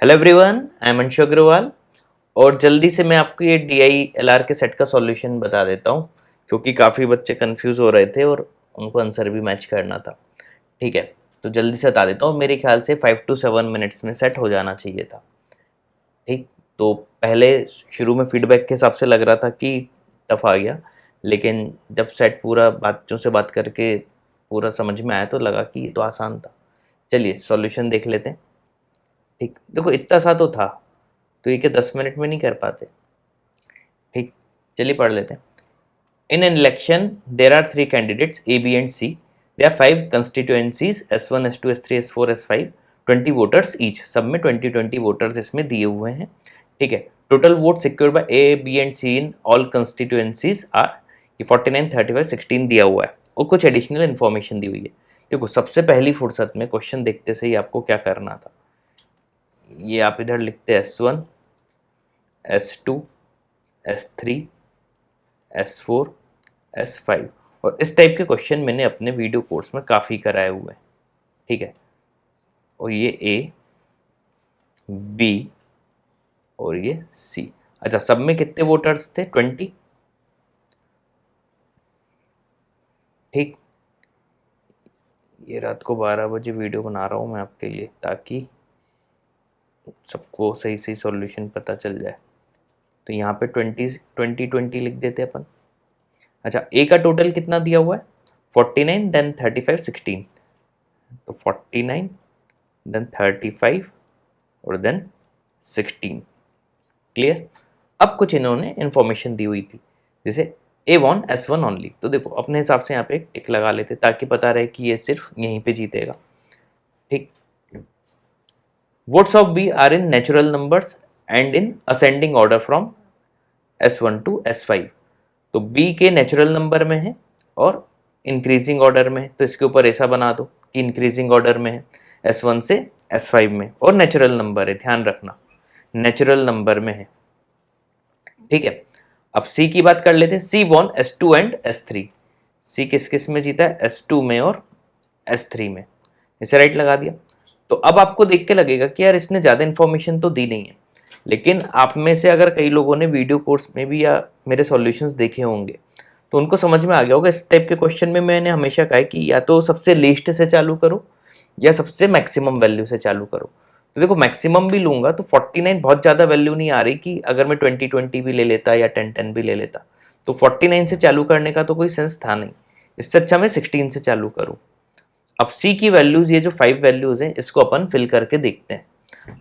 Hello everyone, I am Anshu Agarwal. और जल्दी से मैं आपको ये DILR के सेट का सॉल्यूशन बता देता हूँ, क्योंकि काफ़ी बच्चे कंफ्यूज हो रहे थे और उनको आंसर भी मैच करना था। ठीक है, तो जल्दी से बता देता हूँ। मेरे ख्याल से 5 to 7 मिनट्स में सेट हो जाना चाहिए था। ठीक, तो पहले शुरू में फीडबैक के हिसाब से लग रहा था कि टफ आ गया, लेकिन जब सेट पूरा बच्चों से बात करके पूरा समझ में आया तो लगा कि ये तो आसान था। चलिए सॉल्यूशन देख लेते हैं। ठीक, देखो इतना सा तो था, तो ये क्या 10 मिनट में नहीं कर पाते। ठीक, चलिए पढ़ लेते हैं। In an election there are 3 candidates A, B and C. There are 5 constituencies S1, S2, S3, S4, S5, 20 voters each. सब में 20 वोटर्स इसमें दिए हुए हैं। ठीक है, total vote secured by A, B and C in all constituencies are, ये 49, 35, 16 दिया हुआ है और कुछ एडिशनल इन्फॉर्मेशन दी हुई है। देखो सबसे पहली फुर्सत में क्वेश्चन देखते से ही आपको क्या करना था, ये आप इधर लिखते S1, S2, S3, S4, S5। और इस टाइप के क्वेश्चन मैंने अपने वीडियो कोर्स में काफ़ी कराए हुए हैं। ठीक है, और ये A, B और ये C। अच्छा, सब में कितने वोटर्स थे? 20। ठीक, ये रात को 12 बजे वीडियो बना रहा हूँ मैं आपके लिए, ताकि सबको सही सही सॉल्यूशन पता चल जाए। तो यहाँ पे 20 लिख देते अपन। अच्छा, ए का टोटल कितना दिया हुआ है? 49, देन 35, 16। तो 49, देन 35 और देन 16। क्लियर? अब कुछ इन्होंने इन्फॉर्मेशन दी हुई थी, जैसे A1 S1 ओनली। तो देखो अपने हिसाब से यहाँ पे एक टिक लगा लेते ताकि पता रहे कि ये सिर्फ यहीं पे जीतेगा। ठीक, votes of B are in natural numbers and in ascending order from S1 to S5। तो B के नेचुरल नंबर में है और इंक्रीजिंग ऑर्डर में है, तो इसके ऊपर ऐसा बना दो कि इंक्रीजिंग ऑर्डर में है, S1 से S5 में, और नेचुरल नंबर है, ध्यान रखना नेचुरल नंबर में है। ठीक है, अब C की बात कर लेते हैं। C von S2 and S3। C किस किस में जीता है? S2 में और S3 में। इसे राइट लगा दिया। तो अब आपको देख के लगेगा कि यार इसने ज़्यादा इन्फॉर्मेशन तो दी नहीं है, लेकिन आप में से अगर कई लोगों ने वीडियो कोर्स में भी या मेरे सॉल्यूशंस देखे होंगे तो उनको समझ में आ गया होगा। इस टाइप के क्वेश्चन में मैंने हमेशा कहा है कि या तो सबसे लीस्ट से चालू करो या सबसे मैक्सिमम वैल्यू से चालू करो। तो देखो मैक्सिमम भी लूंगा तो 49 बहुत ज़्यादा वैल्यू नहीं आ रही कि अगर मैं 20 भी ले लेता या 10 भी ले लेता, तो 49 से चालू करने का तो कोई सेंस था नहीं। इससे अच्छा मैं 16 से चालू करूँ। अब C की वैल्यूज, ये जो 5 वैल्यूज हैं, इसको अपन फिल करके देखते हैं।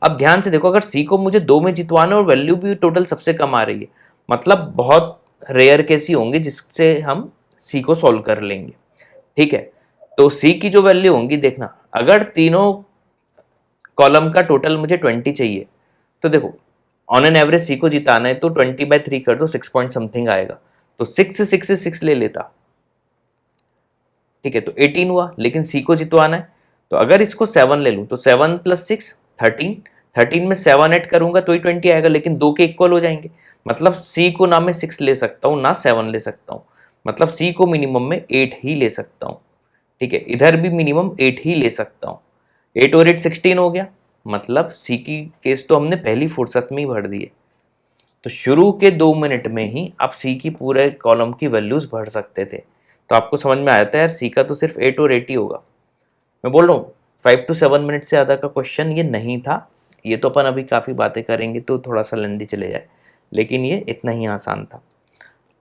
अब ध्यान से देखो, अगर C को मुझे 2 में जितवाना और वैल्यू भी टोटल सबसे कम आ रही है, मतलब बहुत रेयर केस ही होंगे जिससे हम C को सॉल्व कर लेंगे। ठीक है, तो C की जो वैल्यू होंगी, देखना अगर तीनों कॉलम का टोटल मुझे 20 चाहिए, तो देखो ऑन एन एवरेज C को जिताना है तो 20/3 कर दो, 6 पॉइंट समथिंग आएगा। तो 6 ले लेता। ठीक है, तो 18 हुआ, लेकिन C को जितवाना है तो अगर इसको 7 ले लूं तो 7 + 6 13। 13 में 7 ऐड करूंगा तो ही 20 आएगा, लेकिन दो के इक्वल हो जाएंगे। मतलब C को ना मैं 6 ले सकता हूँ ना 7 ले सकता हूँ, मतलब C को मिनिमम में 8 ही ले सकता हूँ। ठीक है, इधर भी मिनिमम 8 ही ले सकता हूँ। 8 और 8 16 हो गया, मतलब C की केस तो हमने पहली फुर्सत में ही भर दी है। तो शुरू के 2 मिनट में ही आप C की पूरे कॉलम की वैल्यूज भर सकते थे। तो आपको समझ में आया था यार C का तो सिर्फ 8 और 8 ही होगा। मैं बोल रहा हूँ 5 to 7 मिनट से ज़्यादा का क्वेश्चन ये नहीं था। ये तो अपन अभी काफ़ी बातें करेंगे तो थोड़ा सा लेंदी चले जाए, लेकिन ये इतना ही आसान था।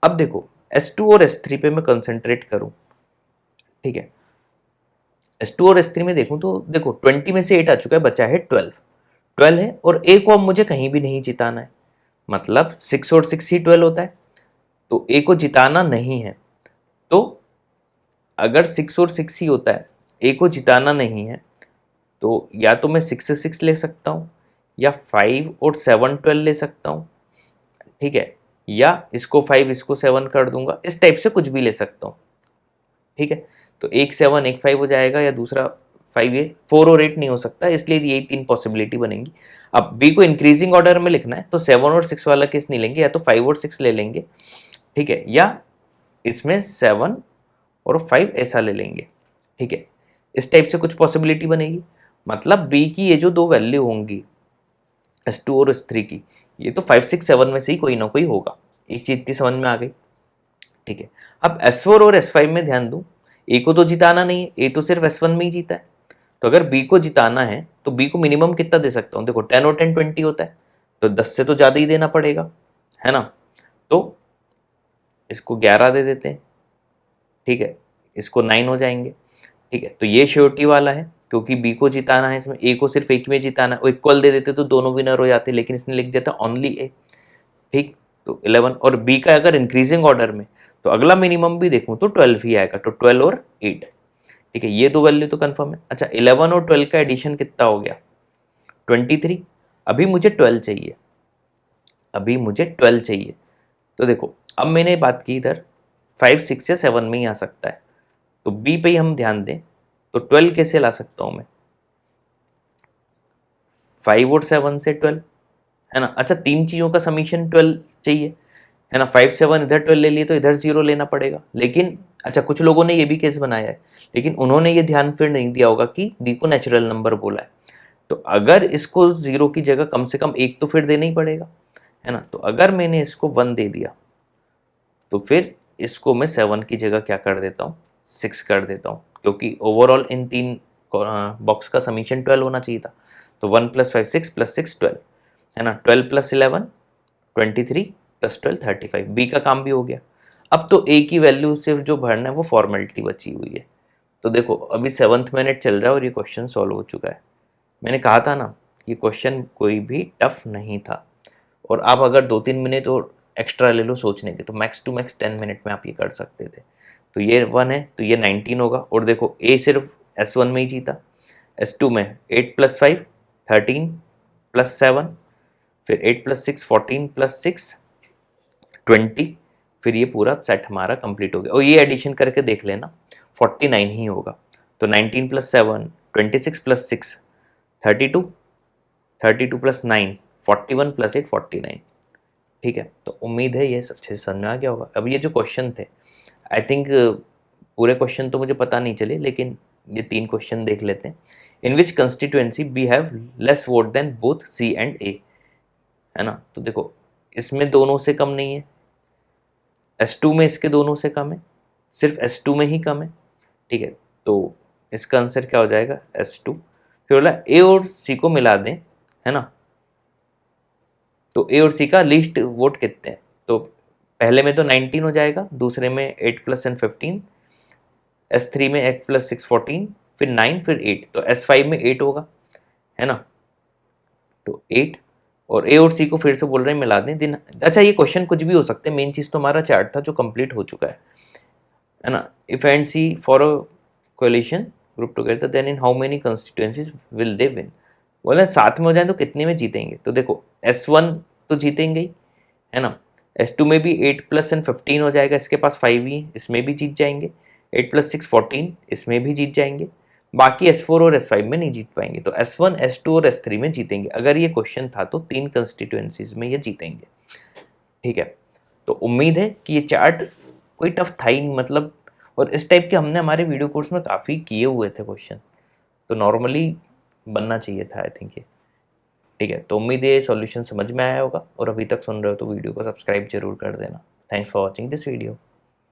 अब देखो S2 और S3 पे मैं कंसंट्रेट करूँ। ठीक है, S2 और S3 में देखूँ तो देखो 20 में से 8 आ चुका है, बचा है 12 है, और A को अब मुझे कहीं भी नहीं जिताना है, मतलब 6 और 6 ही 12 होता है, तो A को जिताना नहीं है। तो अगर 6 और 6 ही होता है, A को जिताना नहीं है, तो या तो मैं 6 से 6 ले सकता हूँ, या 5 और 7 12 ले सकता हूँ। ठीक है, या इसको 5 इसको 7 कर दूंगा, इस टाइप से कुछ भी ले सकता हूँ। ठीक है, तो एक 7 एक 5 हो जाएगा, या दूसरा 5, ये 4 और 8 नहीं हो सकता, इसलिए यही 3 पॉसिबिलिटी बनेंगी। अब बी को इंक्रीजिंग ऑर्डर में लिखना है तो 7 और 6 वाला केस नहीं लेंगे, या तो 5 और 6 ले लेंगे। ठीक है, या इसमें 7 और 5 ऐसा ले लेंगे। ठीक है, इस टाइप से कुछ पॉसिबिलिटी बनेगी। मतलब बी की ये जो दो वैल्यू होंगी, S2 और S3 की, ये तो 5 6 7 में से ही कोई ना कोई होगा। एक चीज इतनी समझ में आ गई, ठीक है। अब S4 और S5 में ध्यान दूं, ए को तो जिताना नहीं है, ए तो सिर्फ S1 में ही जीता है। तो अगर बी को जिताना है तो बी को मिनिमम कितना दे सकता हूँ, देखो 10 और 10 20 होता है, तो 10 से तो ज़्यादा ही देना पड़ेगा, है ना। तो इसको 11 दे देते हैं, ठीक है, इसको 9 हो जाएंगे, ठीक है। तो ये श्योरिटी वाला है, क्योंकि बी को जिताना है, इसमें ए को सिर्फ एक में जिताना है, वो इक्वल दे देते तो दोनों विनर हो जाते, लेकिन इसने लिख दिया था ओनली ए, ठीक। तो 11, और बी का अगर इंक्रीजिंग ऑर्डर में, तो अगला मिनिमम भी देखूं तो 12 ही आएगा, तो 12 और 8, ठीक है। ये दो वैल्यू तो कंफर्म है। अच्छा, 11 और 12 का एडिशन कितना हो गया, 23। अभी मुझे 12 चाहिए, अभी मुझे 12 चाहिए। तो देखो, अब मैंने बात की इधर 5 6 या 7 में ही आ सकता है, तो बी पे ही हम ध्यान दें, तो 12 कैसे ला सकता हूं मैं, 5 और 7 से 12, है ना। अच्छा, तीन चीज़ों का समीशन 12 चाहिए, है ना। 5 7 इधर 12 ले लिए तो इधर 0 लेना पड़ेगा, लेकिन अच्छा कुछ लोगों ने ये भी केस बनाया है, लेकिन उन्होंने ये ध्यान फिर नहीं दिया होगा कि बी को नेचुरल नंबर बोला है, तो अगर इसको 0 की जगह कम से कम एक तो फिर देना ही पड़ेगा, है ना। तो अगर मैंने इसको 1 दे दिया, तो फिर इसको मैं 7 की जगह क्या कर देता हूँ, 6 कर देता हूँ, क्योंकि ओवरऑल इन तीन बॉक्स का समीशन 12 होना चाहिए था। तो 1 + 5 6 + 6 12, है ना। 12 + 11 23 + 12 35, बी का काम भी हो गया। अब तो ए की वैल्यू सिर्फ जो भरना है वो फॉर्मेलिटी बची हुई है। तो देखो, अभी 7th मिनट चल रहा है और ये क्वेश्चन सॉल्व हो चुका है। मैंने कहा था ना, ये क्वेश्चन कोई भी टफ नहीं था, और आप अगर 2-3 मिनट और एक्स्ट्रा ले लो सोचने के, तो मैक्स टू मैक्स 10 मिनट में आप ये कर सकते थे। तो ये 1 है, तो ये 19 होगा, और देखो ए सिर्फ S1 में ही जीता, S2 में 8 + 5 13 + 7, फिर 8 + 6 14 + 6 20, फिर ये पूरा सेट हमारा कंप्लीट हो गया। और ये एडिशन करके देख लेना, 49 ही होगा। तो 19 + 7 26 + 6 32, 32 + 9 41 + 8 49, ठीक है। तो उम्मीद है ये अच्छे से समझ में आ गया होगा। अब ये जो क्वेश्चन थे, आई थिंक पूरे क्वेश्चन तो मुझे पता नहीं चले, लेकिन ये 3 क्वेश्चन देख लेते हैं। In which constituency B have less vote than both C and A, है ना। तो देखो, इसमें दोनों से कम नहीं है, S2 में इसके दोनों से कम है, सिर्फ S2 में ही कम है, ठीक है। तो इसका आंसर क्या हो जाएगा, S2। फिर बोला ए और सी को मिला दें, है ना। तो ए और सी का लीस्ट वोट कितने हैं, तो पहले में तो 19 हो जाएगा, दूसरे में 8 + 10 15, S3 में 8 + 6 14, फिर 9, फिर 8, तो S5 में 8 होगा, है ना। तो 8, और ए और सी को फिर से बोल रहे हैं मिला दें दिन। अच्छा, ये क्वेश्चन कुछ भी हो सकते हैं, मेन चीज़ तो हमारा चार्ट था जो कंप्लीट हो चुका है ना। If and C for a coalition group together then in how many constituencies will they win, बोले साथ में हो जाए तो कितने में जीतेंगे। तो देखो, S1 तो जीतेंगे ही, है ना। S2 में भी 8 + 10 15 हो जाएगा, इसके पास 5 ही, इसमें भी जीत जाएंगे। 8 + 6 14, इसमें भी जीत जाएंगे। बाकी S4 और S5 में नहीं जीत पाएंगे, तो S1 S2 और S3 में जीतेंगे। अगर ये क्वेश्चन था तो 3 कंस्टिट्यूएंसीज में ये जीतेंगे, ठीक है। तो उम्मीद है कि ये चार्ट कोई टफ था ही नहीं, मतलब, और इस टाइप के हमने हमारे वीडियो कोर्स में काफ़ी किए हुए थे क्वेश्चन, तो नॉर्मली बनना चाहिए था आई थिंक ये, ठीक है। तो उम्मीद है सॉल्यूशन समझ में आया होगा, और अभी तक सुन रहे हो तो वीडियो को सब्सक्राइब जरूर कर देना। Thanks for watching this video.